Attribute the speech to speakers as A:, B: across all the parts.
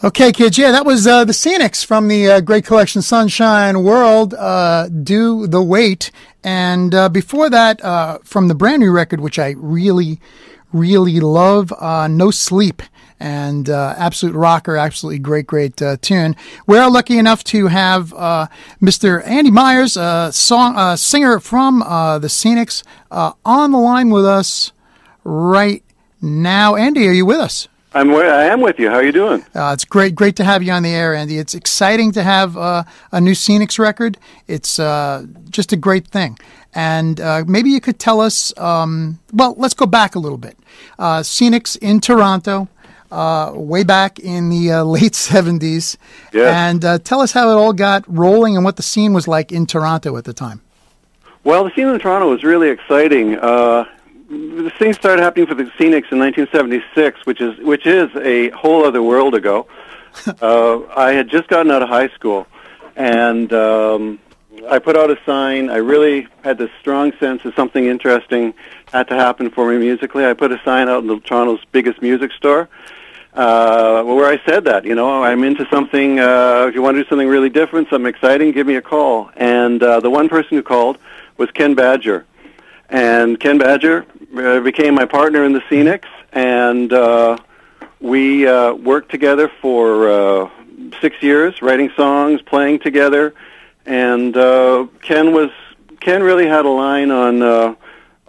A: Okay, kids. Yeah, that was the Scenics from the Great Collection Sunshine World, Do the Wait. And before that, from the brand new record, which I really, really love, No Sleep. And absolute rocker, absolutely great tune. We're lucky enough to have Mr. Andy Meyers, singer from the Scenics, on the line with us right now. Andy, are you with us?
B: I am with you. How are you doing?
A: It's great to have you on the air, Andy. It's exciting to have a new Scenics record. It's just a great thing. And maybe you could tell us, well, let's go back a little bit. Scenics in Toronto, way back in the late 70s.
B: Yes.
A: And tell us how it all got rolling and what the scene was like in Toronto at the time.
B: Well, the scene in Toronto was really exciting. The thing started happening for the Scenics in 1976, which is a whole other world ago. I had just gotten out of high school, and I put out a sign. I really had this strong sense that something interesting had to happen for me musically. I put a sign out in Toronto's biggest music store, where I said that, I'm into something. If you want to do something really different, something exciting, give me a call. And the one person who called was Ken Badger. And Ken Badger became my partner in the Scenics, and we worked together for 6 years, writing songs, playing together. And Ken really had a line on a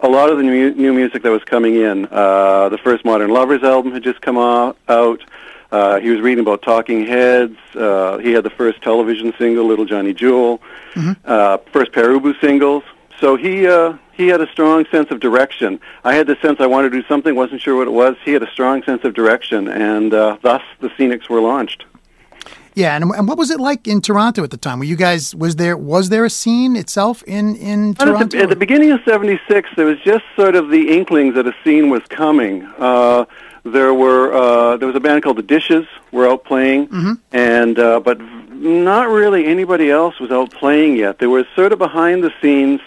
B: lot of the new music that was coming in. The first Modern Lovers album had just come out. He was reading about Talking Heads. He had the first television single, Little Johnny Jewel. First Perubu singles. So he had a strong sense of direction. I had the sense I wanted to do something, wasn't sure what it was. He had a strong sense of direction, and thus the Scenics were launched.
A: Yeah, and what was it like in Toronto at the time? Were you guys, was there a scene itself in Toronto?
B: At the beginning of '76, there was just sort of the inklings that a scene was coming. There was a band called The Dishes were out playing, and but not really anybody else was out playing yet. They were sort of behind the scenes.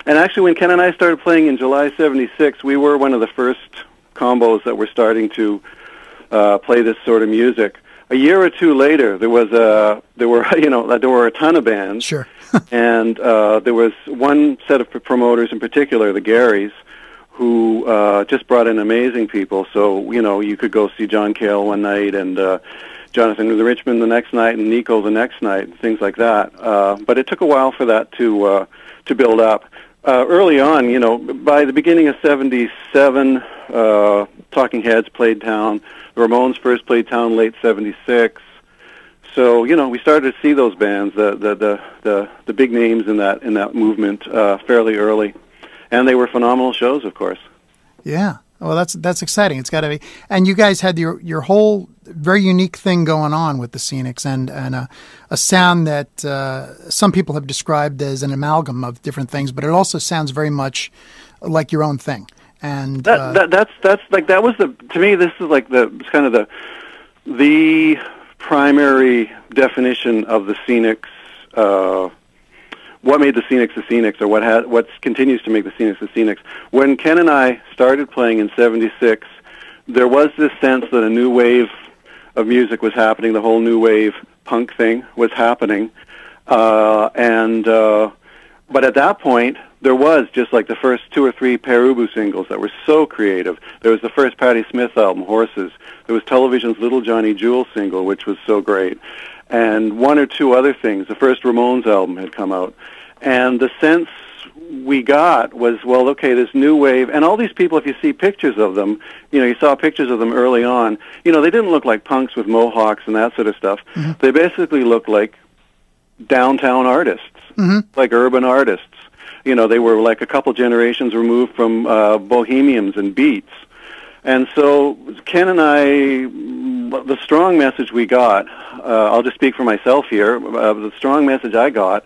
B: And actually, when Ken and I started playing in July '76, we were one of the first combos that were starting to play this sort of music. A year or two later, there were a ton of bands.
A: Sure.
B: And there was one set of promoters in particular, the Garys, who just brought in amazing people. So, you could go see John Cale one night and Jonathan Richmond the next night and Nico the next night, and things like that. But it took a while for that to build up. Early on, by the beginning of '77, Talking Heads played town. The Ramones first played town late '76. So we started to see those bands, the big names in that movement, fairly early, and they were phenomenal shows, of course.
A: Yeah. Well, that's exciting. It's got to be. And you guys had your whole very unique thing going on with the Scenics, and a sound that some people have described as an amalgam of different things, but it also sounds very much like your own thing. And that's like, that was to me, this is like kind of the primary definition of the Scenics. What made the Scenics the Scenics, or what continues to make the Scenics the Scenics. When Ken and I started playing in '76, there was this sense that a new wave of music was happening. The whole new wave punk thing was happening, but at that point, there was just like the first 2 or 3 Perubu singles that were so creative. There was the first Patti Smith album, Horses. There was Television's Little Johnny Jewel single, which was so great. And 1 or 2 other things. The first Ramones album had come out. And the sense we got was, well, okay, this new wave, and all these people, if you see pictures of them, you saw pictures of them early on, they didn't look like punks with mohawks and that sort of stuff. They basically looked like downtown artists, like urban artists. They were like a couple generations removed from bohemians and beats. And so Ken and I, the strong message we got, I'll just speak for myself here, the strong message I got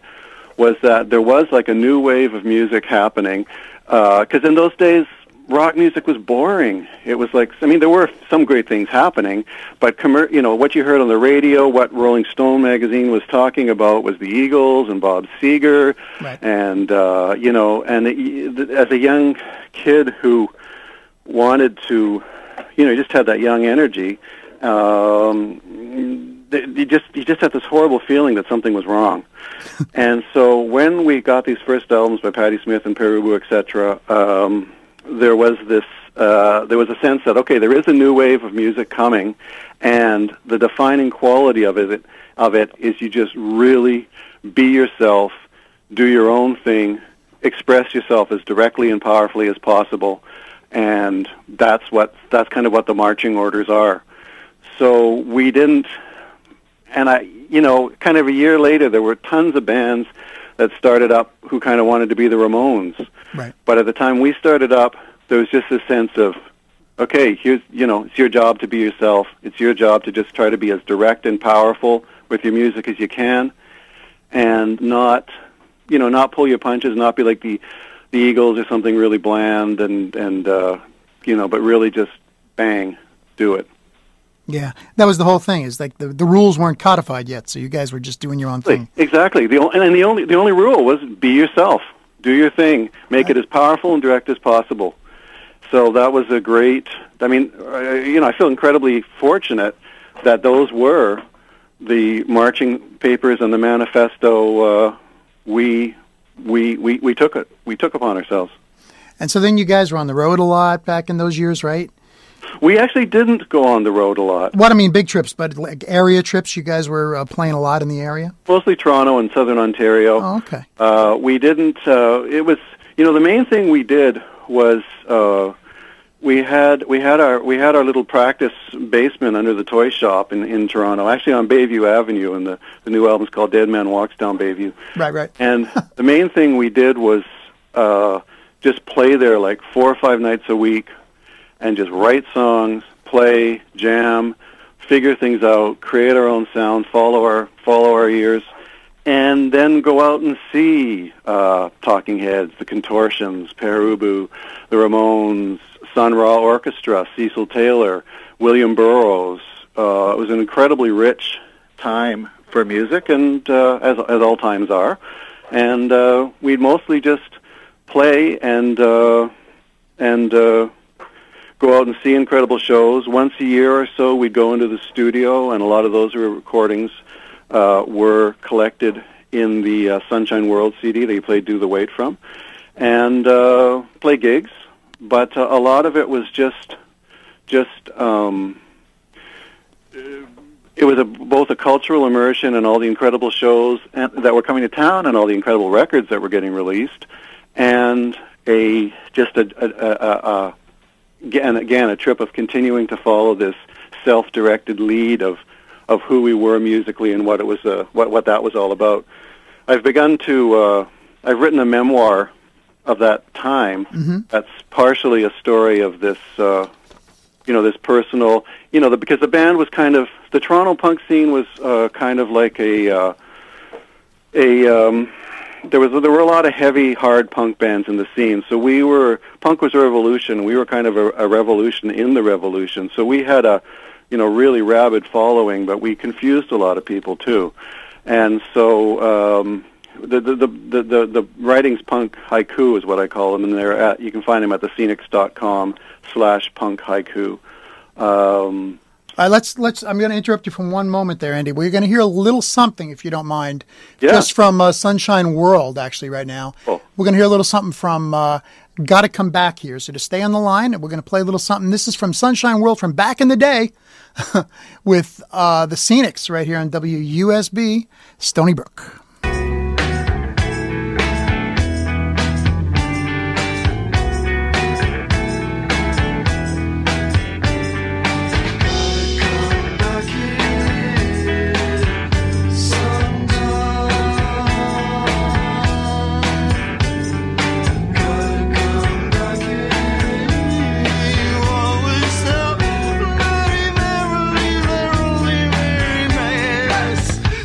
A: was that there was like a new wave of music happening, because in those days, rock music was boring. It was like, there were some great things happening, but what you heard on the radio, what Rolling Stone magazine was talking about was the Eagles and Bob Seger, right.
B: And as a young kid who wanted to, just had that young energy, you just had this horrible feeling that something was wrong. And so when we got these first albums by Patti Smith and Perubu, etc., there was a sense that, okay, there is a new wave of music coming, and the defining quality of it is you just really be yourself, do your own thing, express yourself as directly and powerfully as possible, and that's kind of what the marching orders are. So we didn't, and kind of a year later, there were tons of bands that started up who kind of wanted to be the Ramones.
A: Right.
B: But at the time we started up, there was just this sense of, okay, here's, it's your job to be yourself. It's your job to just try to be as direct and powerful with your music as you can, and not pull your punches, not be like the Eagles or something really bland, but really just bang, do it.
A: Yeah, that was the whole thing. Is like the rules weren't codified yet, so you guys were just doing your own thing.
B: Exactly. The only rule was be yourself, do your thing, make it as powerful and direct as possible. So that was a great. I mean, I feel incredibly fortunate that those were the marching papers and the manifesto we took upon ourselves.
A: And so then you guys were on the road a lot back in those years, right?
B: We actually didn't go on the road a lot.
A: What I mean, big trips, but like area trips. You guys were playing a lot in the area.
B: Mostly Toronto and Southern Ontario.
A: Oh, okay.
B: We didn't. It was the main thing we did was we had our little practice basement under the toy shop in Toronto, actually on Bayview Avenue, and the new album's called Man Walks Down Bayview.
A: Right.
B: And the main thing we did was just play there like 4 or 5 nights a week, and just write songs, play, jam, figure things out, create our own sound, follow our ears, and then go out and see Talking Heads, the Contortions, Perubu, the Ramones, Sun Ra Orchestra, Cecil Taylor, William Burroughs. It was an incredibly rich time for music, and as all times are. And we'd mostly just play and go out and see incredible shows. Once a year or so, we'd go into the studio, and a lot of those recordings were collected in the Sunshine World CD that you played Do the Wait from, and play gigs. But a lot of it was just it was both a cultural immersion and all the incredible shows that were coming to town and all the incredible records that were getting released, and a trip of continuing to follow this self-directed lead of who we were musically and what it was, what that was all about. I've written a memoir of that time. Mm-hmm. That's partially a story of this, this personal, because the band was kind of, the Toronto punk scene was kind of like there were a lot of heavy, hard punk bands in the scene. So punk was a revolution. We were kind of a revolution in the revolution. So we had a, really rabid following, but we confused a lot of people too. And so the writings punk haiku is what I call them, and you can find them at the Scenics.com/punk haiku.
A: I'm going to interrupt you for one moment there, Andy. We're going to hear a little something, if you don't mind,
B: yeah.
A: Just from Sunshine World, actually, right now.
B: Oh.
A: We're going to hear a little something from Gotta Come Back Here. So to stay on the line, we're going to play a little something. This is from Sunshine World from back in the day with the Scenics right here on WUSB Stony Brook.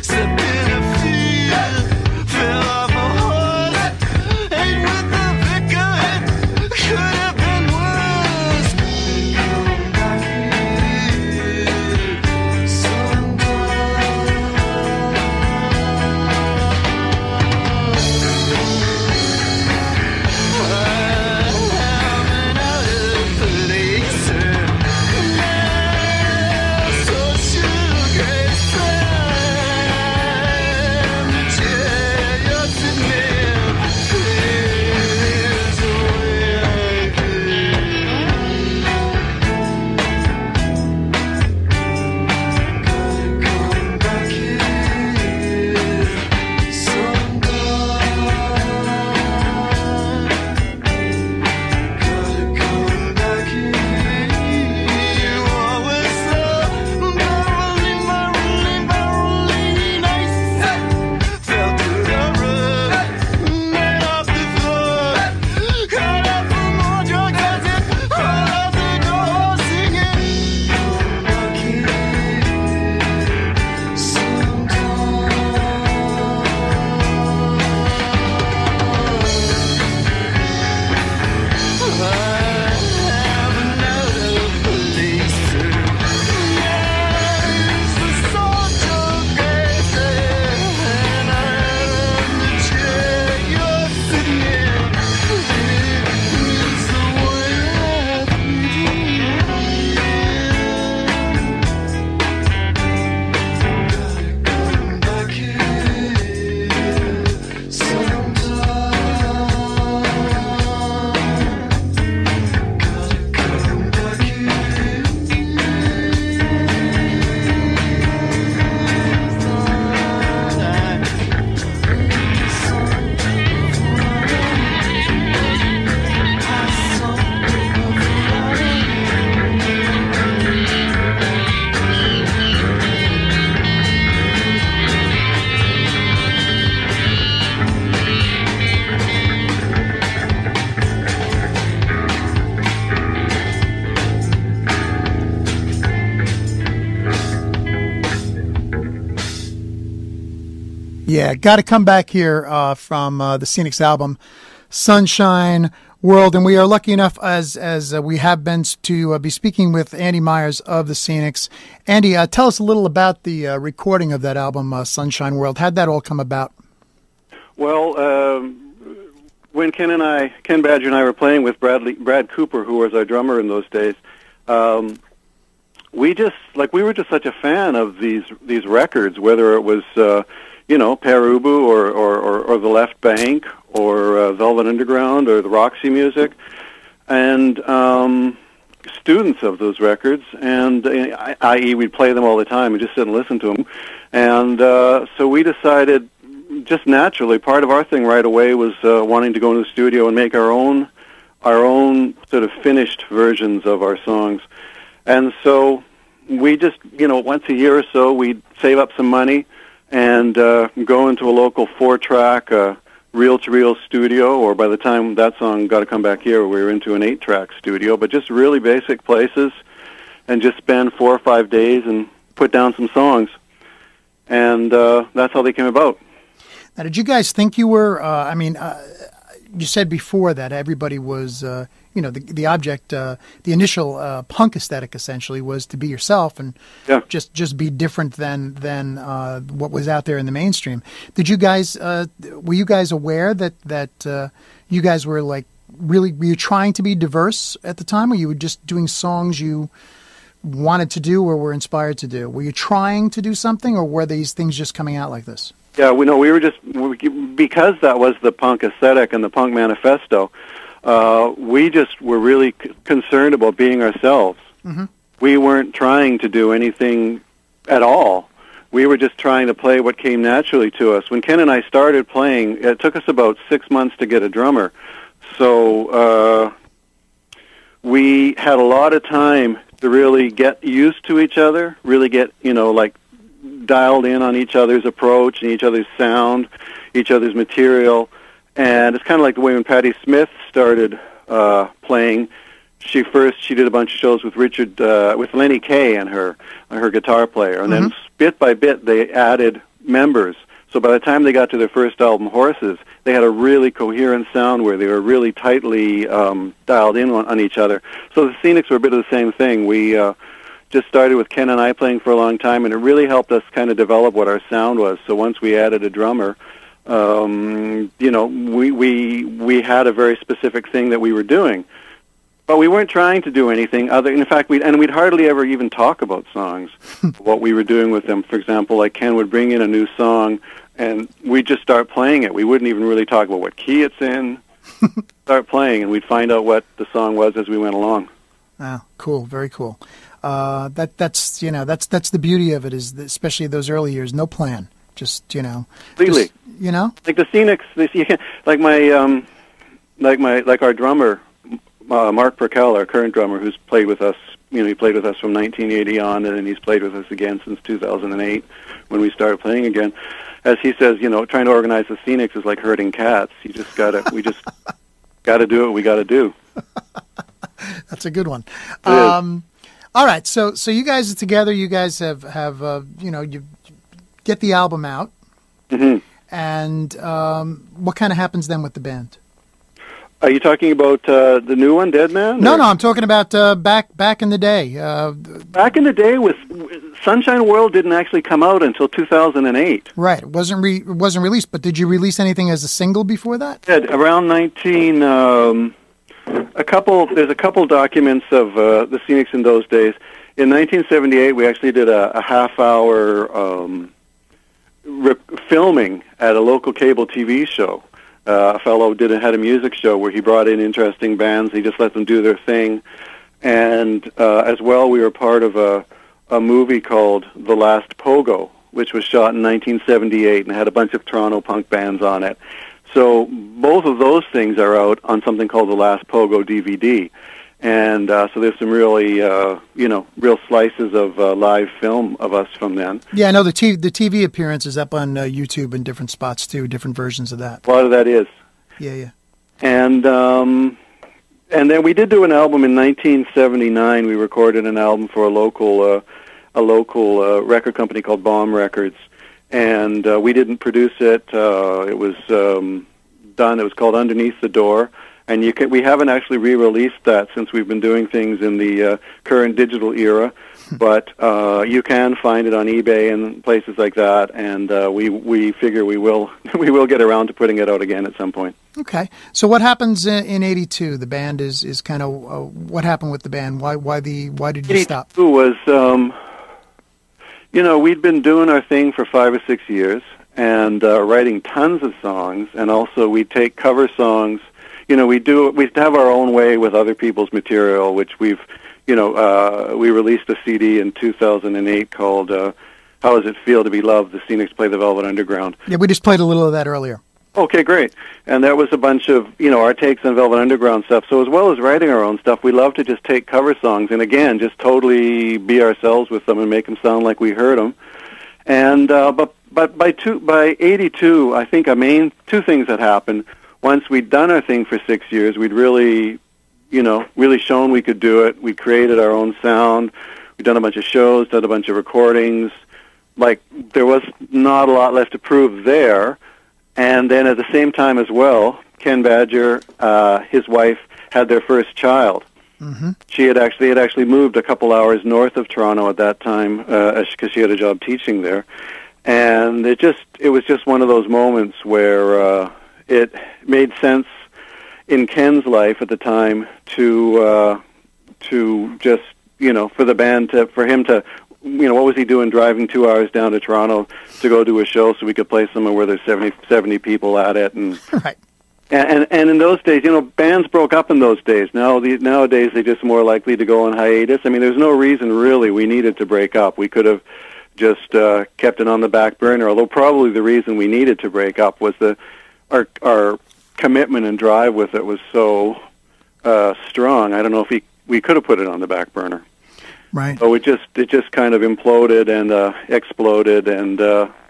C: Step in a field.
A: Yeah, got to come back here from the Scenics album, Sunshine World, and we are lucky enough, as we have been, to be speaking with Andy Meyers of the Scenics. Andy, tell us a little about the recording of that album, Sunshine World. How'd that all come about?
B: Well, when Ken Badger and I were playing with Brad Cooper, who was our drummer in those days, we were just such a fan of these records, whether it was Perubu or the Left Bank or Velvet Underground or the Roxy music, and students of those records, and i.e. we'd play them all the time and just sit and listen to them, and so we decided, just naturally, part of our thing right away was wanting to go into the studio and make our own sort of finished versions of our songs. And so we just, once a year or so, we'd save up some money and go into a local 4-track reel-to-reel studio, or by the time that song got to come back here, we were into an 8-track studio, but just really basic places, and just spend 4 or 5 days and put down some songs. And that's how they came about.
A: Now, did you guys think you were, you said before that everybody was, the object, the initial punk aesthetic essentially was to be yourself and just be different than what was out there in the mainstream. Did you guys, were you guys aware that you guys were were you trying to be diverse at the time, or you were just doing songs you wanted to do or were inspired to do? Were you trying to do something, or were these things just coming out like this?
B: Yeah, we were just, because that was the punk aesthetic and the punk manifesto, we just were really concerned about being ourselves. Mm-hmm. We weren't trying to do anything at all. We were just trying to play what came naturally to us. When Ken and I started playing, it took us about 6 months to get a drummer. So we had a lot of time to really get used to each other, really get, dialed in on each other's approach and each other's sound, each other's material. And it's kind of like the way when Patti Smith started playing. She did a bunch of shows with with Lenny Kaye and her guitar player, and then bit by bit they added members. So by the time they got to their first album, Horses, they had a really coherent sound where they were really tightly dialed in on each other. So the Scenics were a bit of the same thing. We just started with Ken and I playing for a long time, and it really helped us kind of develop what our sound was. So once we added a drummer, we had a very specific thing that we were doing. But we weren't trying to do anything other. In fact, we'd hardly ever even talk about songs, what we were doing with them. For example, like Ken would bring in a new song, and we'd just start playing it. We wouldn't even really talk about what key it's in. Start playing, and we'd find out what the song was as we went along.
A: Wow, cool, very cool. That's the beauty of it, is that, especially those early years, no plan, just
B: completely.
A: Like
B: the Scenics, like our drummer. Mark Perkel, our current drummer, who's played with us, he played with us from 1980 on, and then he's played with us again since 2008 when we started playing again. As he says, trying to organize the Scenics is like herding cats. We just gotta do what we gotta do.
A: That's a good one. All right, so you guys are together. You guys have you get the album out, and what kind of happens then with the band?
B: Are you talking about the new one, Dead Man?
A: No, I'm talking about back in the day.
B: Back in the day, with Sunshine World didn't actually come out until 2008.
A: Right, it wasn't released. But did you release anything as a single before that?
B: Yeah, around 19. There's a couple documents of the Scenics in those days. In 1978, we actually did a half-hour filming at a local cable TV show. A fellow had a music show where he brought in interesting bands. He just let them do their thing. And as well, we were part of a movie called The Last Pogo, which was shot in 1978 and had a bunch of Toronto punk bands on it. So both of those things are out on something called The Last Pogo DVD. And so there's some really, real slices of live film of us from then.
A: Yeah, I know the TV appearance is up on YouTube in different spots too, different versions of that.
B: A lot of that is.
A: Yeah.
B: And then we did do an album in 1979. We recorded an album for a local record company called Bomb Records, and we didn't produce it. It was done. It was called Underneath the Door, and we haven't actually re-released that since we've been doing things in the current digital era. But you can find it on eBay and places like that, and we figure we will get around to putting it out again at some point.
A: Okay. So what happens in '82? The band is kind of what happened with the band? Why did you stop?
B: '82 was we'd been doing our thing for 5 or 6 years and writing tons of songs, and also we take cover songs. We have our own way with other people's material, which we released a CD in 2008 called How Does It Feel to Be Loved? The Scenics Play the Velvet Underground.
A: Yeah, we just played a little of that earlier.
B: Okay, great. And that was a bunch of, our takes on Velvet Underground stuff. So as well as writing our own stuff, we love to just take cover songs and, again, just totally be ourselves with them and make them sound like we heard them. And but by '82, I think two things had happened. Once we'd done our thing for 6 years, we'd really shown we could do it. We created our own sound. We'd done a bunch of shows, done a bunch of recordings. Like, there was not a lot left to prove there. And then at the same time as well, Ken Badger, his wife, had their first child. Mm-hmm. She had actually moved a couple hours north of Toronto at that time because she had a job teaching there. And it was just one of those moments where it made sense in Ken's life at the time to just, for the band for him to, what was he doing driving 2 hours down to Toronto to go do a show so we could play somewhere where there's 70 people at it. And
A: right.
B: And in those days, bands broke up in those days. Nowadays, they're just more likely to go on hiatus. I mean, there's no reason really we needed to break up. We could have just kept it on the back burner, although probably the reason we needed to break up was our commitment and drive with it was so strong. I don't know if we could have put it on the back burner.
A: Right.
B: So it just kind of imploded and exploded, and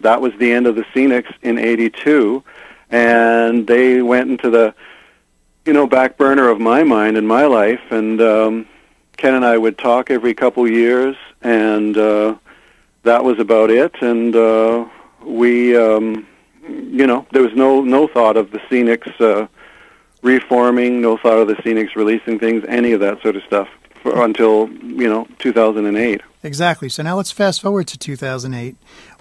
B: that was the end of the Scenics in '82, and they went into the back burner of my mind and my life, and Ken and I would talk every couple years, and that was about it, and we there was no thought of the Scenics reforming, no thought of the Scenics releasing things, any of that sort of stuff until 2008.
A: Exactly. So now let's fast forward to 2008.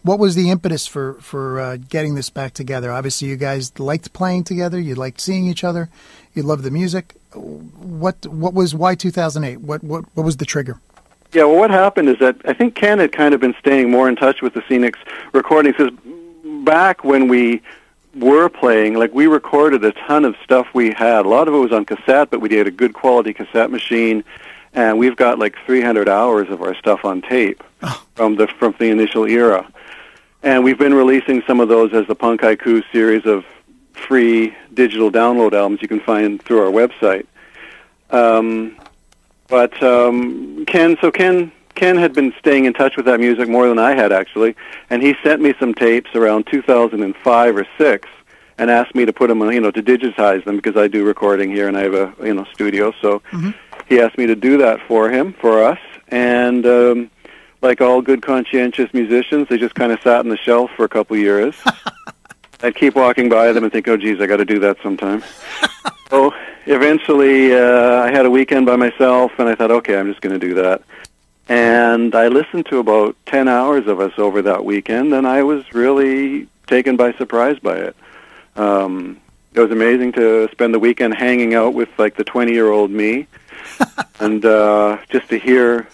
A: What was the impetus for getting this back together? Obviously, you guys liked playing together. You liked seeing each other. You loved the music. Why 2008? What was the trigger?
B: Yeah, well, what happened is that I think Ken had kind of been staying more in touch with the Scenics recordings. Because back when we were playing, we recorded a ton of stuff we had. A lot of it was on cassette, but we had a good quality cassette machine, and we've got 300 hours of our stuff on tape from the initial era. And we've been releasing some of those as the Punk Haiku series of free digital download albums you can find through our website. But Ken had been staying in touch with that music more than I had, actually, and he sent me some tapes around 2005 or 6 and asked me to put them on, to digitize them because I do recording here and I have a studio. So he asked me to do that for us, and like all good conscientious musicians, they just kind of sat on the shelf for a couple of years. I'd keep walking by them and think, oh, geez, I got to do that sometime. So eventually I had a weekend by myself, and I thought, okay, I'm just going to do that. And I listened to about 10 hours of us over that weekend, and I was really taken by surprise by it. It was amazing to spend the weekend hanging out with, the 20-year-old me, and just to hear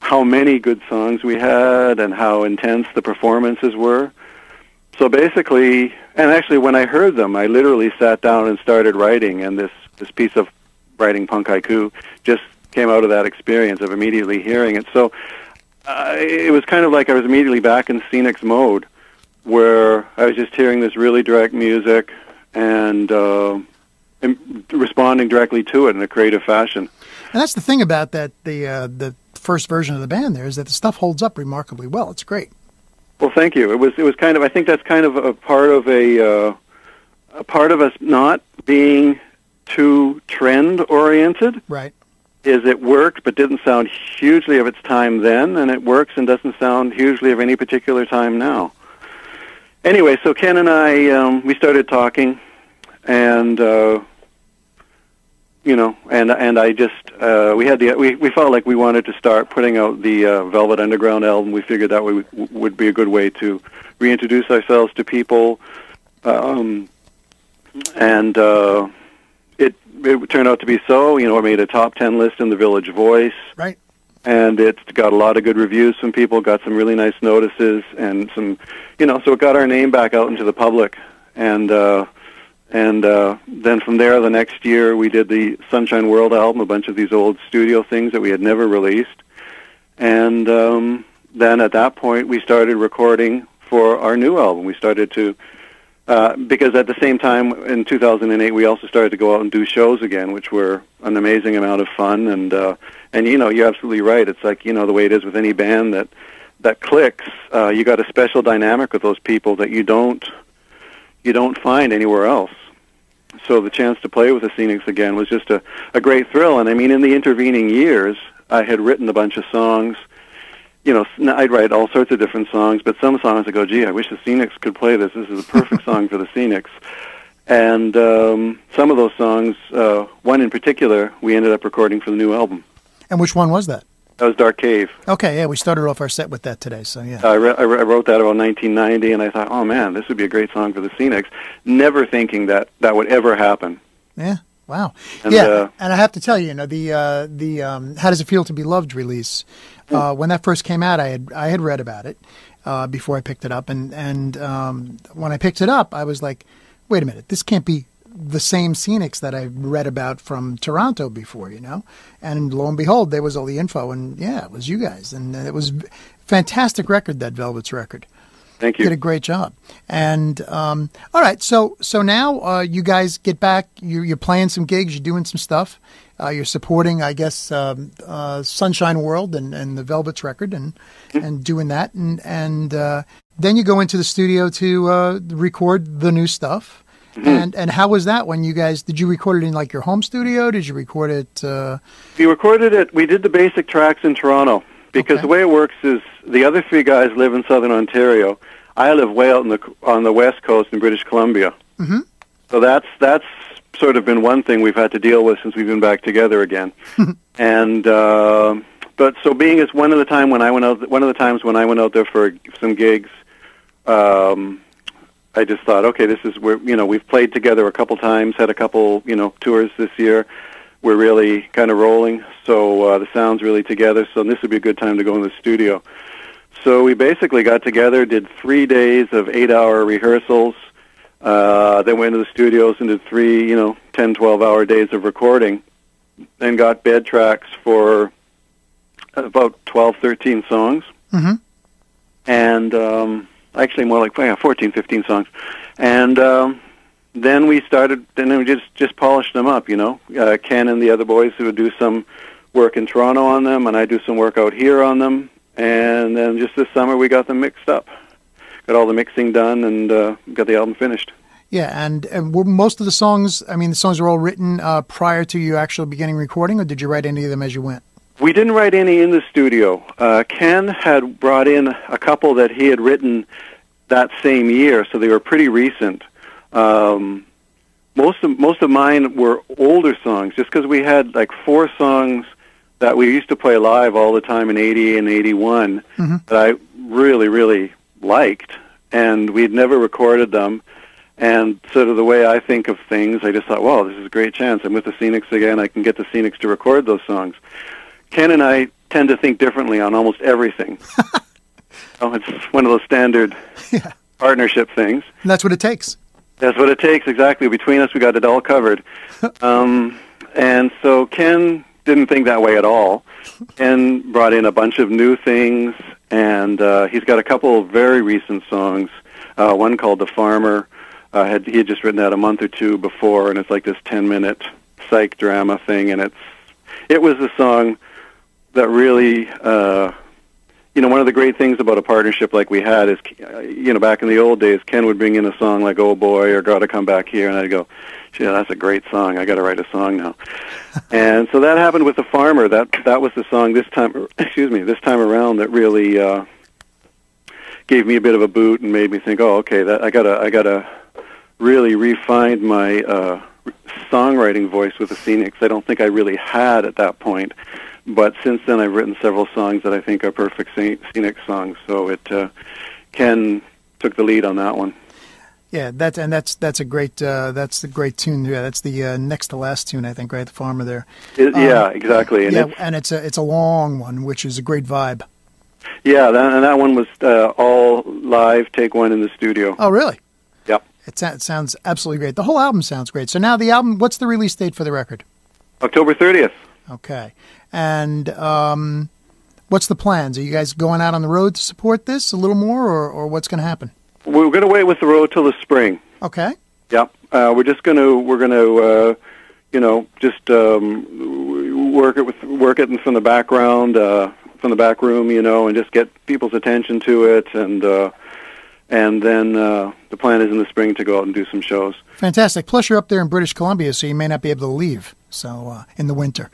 B: how many good songs we had and how intense the performances were. So basically, and actually when I heard them, I literally sat down and started writing, and this piece of writing Punk Haiku just came out of that experience of immediately hearing it. So it was kind of like I was immediately back in Scenics mode, where I was just hearing this really direct music and responding directly to it in a creative fashion.
A: And that's the thing about that the first version of the band there is that the stuff holds up remarkably well. It's great.
B: Well, thank you. It was kind of, I think that's kind of a part of a part of us not being too trend oriented.
A: Right.
B: Is it worked but didn't sound hugely of its time then, and it works and doesn't sound hugely of any particular time now. anyway, so Ken and I, we started talking, and and I just we felt like we wanted to start putting out the Velvet Underground album. We figured that would be a good way to reintroduce ourselves to people, and it turned out to be so. It made a top 10 list in the Village Voice.
A: Right.
B: And it's got a lot of good reviews from people, got some really nice notices, and some, so it got our name back out into the public. And then from there, the next year, we did the Sunshine World album, a bunch of these old studio things that we had never released. And then at that point, we started recording for our new album. We started to, because at the same time, in 2008, we also started to go out and do shows again, which were an amazing amount of fun. And you're absolutely right. It's like, the way it is with any band that clicks, you got a special dynamic with those people that you don't find anywhere else. So the chance to play with the Scenics again was just a great thrill. And I mean, in the intervening years, I had written a bunch of songs. I'd write all sorts of different songs, but some songs I go, gee, I wish the Scenics could play this. This is a perfect song for the Scenics. And some of those songs, one in particular, we ended up recording for the new album.
A: And which one was that?
B: That was Dark Cave.
A: Okay, yeah, we started off our set with that today, so yeah.
B: I wrote that about 1990, and I thought, oh man, this would be a great song for the Scenics, never thinking that would ever happen.
A: Yeah, wow.
B: And,
A: and I have to tell you, the How Does It Feel to Be Loved release, when that first came out, I had read about it before I picked it up, and when I picked it up, I was like, wait a minute, this can't be the same Scenics that I read about from Toronto before, and lo and behold, there was all the info, and yeah, it was you guys, and it was a fantastic record, that Velvet's record.
B: Thank you.
A: Did a great job. And all right, so now you guys get back, you're playing some gigs, you're doing some stuff, you're supporting, I guess, Sunshine World and the Velvet's record, and doing that, and then you go into the studio to record the new stuff. Mm-hmm. And how was that when you guys, did you record it in like your home studio? Did you record it?
B: We recorded it, we did the basic tracks in Toronto, because the way it works is the other three guys live in southern Ontario. I live way out on the west coast in British Columbia. Mm-hmm. So that's sort of been one thing we've had to deal with since we've been back together again. And but so being as one of the times when I went out there for some gigs, I just thought, okay, this is where, we've played together a couple times, had a couple, tours this year. We're really kind of rolling, so the sound's really together, so this would be a good time to go in the studio. So we basically got together, did 3 days of 8-hour rehearsals, then went into the studios and did 3, 10, 12-hour days of recording, and got bed tracks for about 12, 13 songs. Mm-hmm. And actually more like 14, 15 songs. And then we just polished them up, Ken and the other boys who would do some work in Toronto on them, and I do some work out here on them. And then just this summer we got them mixed up. Got all the mixing done and got the album finished.
A: Yeah, and were most of the songs, the songs were all written prior to you actually beginning recording, or did you write any of them as you went?
B: We didn't write any in the studio. Ken had brought in a couple that he had written that same year, so they were pretty recent. Most of mine were older songs, just because we had like 4 songs that we used to play live all the time in 80 and 81 that I really, really liked, and we'd never recorded them. And sort of the way I think of things, I just thought, wow, this is a great chance. I'm with the Scenics again. I can get the Scenics to record those songs. Ken and I tend to think differently on almost everything. It's one of those standard partnership things.
A: And that's what it takes.
B: That's what it takes, exactly. Between us, we got it all covered. And so Ken didn't think that way at all. Ken brought in a bunch of new things, and he's got a couple of very recent songs. One called The Farmer. He had just written that a month or two before, and it's like this 10-minute psych drama thing, and it was a song that really, one of the great things about a partnership like we had is, back in the old days, Ken would bring in a song like "Oh Boy" or "Gotta Come Back Here," and I'd go, "Gee, that's a great song. I got to write a song now." And so that happened with "The Farmer." That was the song this time around that really gave me a bit of a boot and made me think, oh, okay, that I gotta really refine my songwriting voice with the Scenics. I don't think I really had at that point, but since then I've written several songs that I think are perfect Scenic songs. So Ken took the lead on that one.
A: Yeah, that's a great that's the great tune. Yeah, that's the next to last tune, I think, right? The Farmer there.
B: Yeah, exactly.
A: And it's a long one, which is a great vibe.
B: Yeah, that one was all live, take one in the studio.
A: Oh, really?
B: Yep.
A: It sounds absolutely great. The whole album sounds great. So now the album, what's the release date for the record?
B: October 30th.
A: Okay. And what's the plans? Are you guys going out on the road to support this a little more, or what's going to happen?
B: We're going to wait with the road till the spring.
A: Okay.
B: Yep. We're going to just work it from the background, from the back room, and just get people's attention to it, and then the plan is in the spring to go out and do some shows. Fantastic.
A: Plus, you're up there in British Columbia, so you may not be able to leave. So in the winter.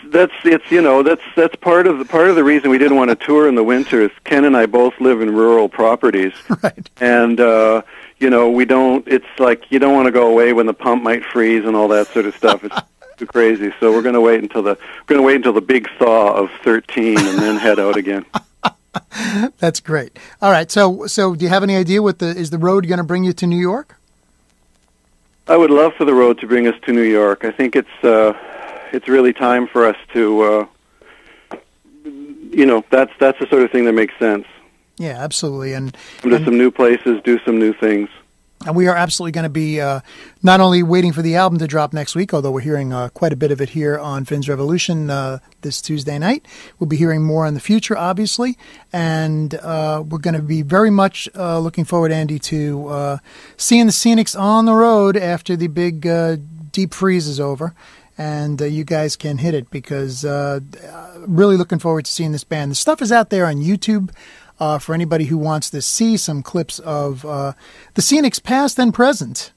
B: That's part of the reason we didn't want to tour in the winter is Ken and I both live in rural properties,
A: right?
B: And we don't. It's like you don't want to go away when the pump might freeze and all that sort of stuff. It's too crazy. So we're going to wait until the big thaw of 13 and then head out again.
A: That's great. All right. So do you have any idea is the road going to bring you to New York?
B: I would love for the road to bring us to New York. I think it's really time for us to, that's the sort of thing that makes sense.
A: Yeah, absolutely. And
B: come to some new places, do some new things.
A: And we are absolutely going to be not only waiting for the album to drop next week, although we're hearing quite a bit of it here on Finn's Revolution this Tuesday night. We'll be hearing more in the future, obviously. And we're going to be very much looking forward, Andy, to seeing the Scenics on the road after the big deep freeze is over. And you guys can hit it because really looking forward to seeing this band. The stuff is out there on YouTube. For anybody who wants to see some clips of the Scenics past and present.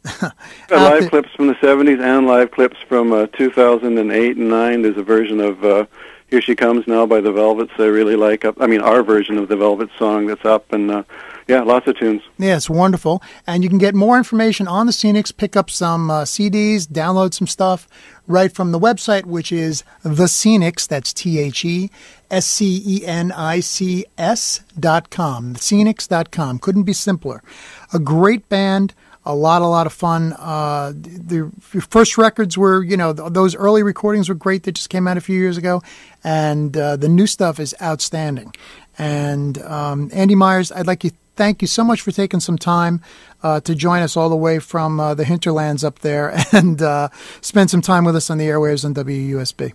B: Live clips from the 70s and live clips from 2008 and 9. There's a version of Here She Comes Now by the Velvets I really like. Our version of the Velvet song that's up. And, lots of tunes.
A: Yeah, it's wonderful. And you can get more information on the Scenics, pick up some CDs, download some stuff right from the website, which is The Scenics, that's TheScenics.com, thescenics.com. Couldn't be simpler. A great band, a lot of fun. The first records were, those early recordings were great that just came out a few years ago, and the new stuff is outstanding. And Andy Meyers, I'd like to thank you so much for taking some time to join us all the way from the hinterlands up there and spend some time with us on the airwaves on WUSB.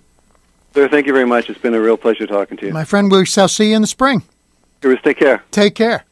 B: Sir, thank you very much. It's been a real pleasure talking to you.
A: My friend, we shall see you in the spring.
B: Take care.
A: Take care.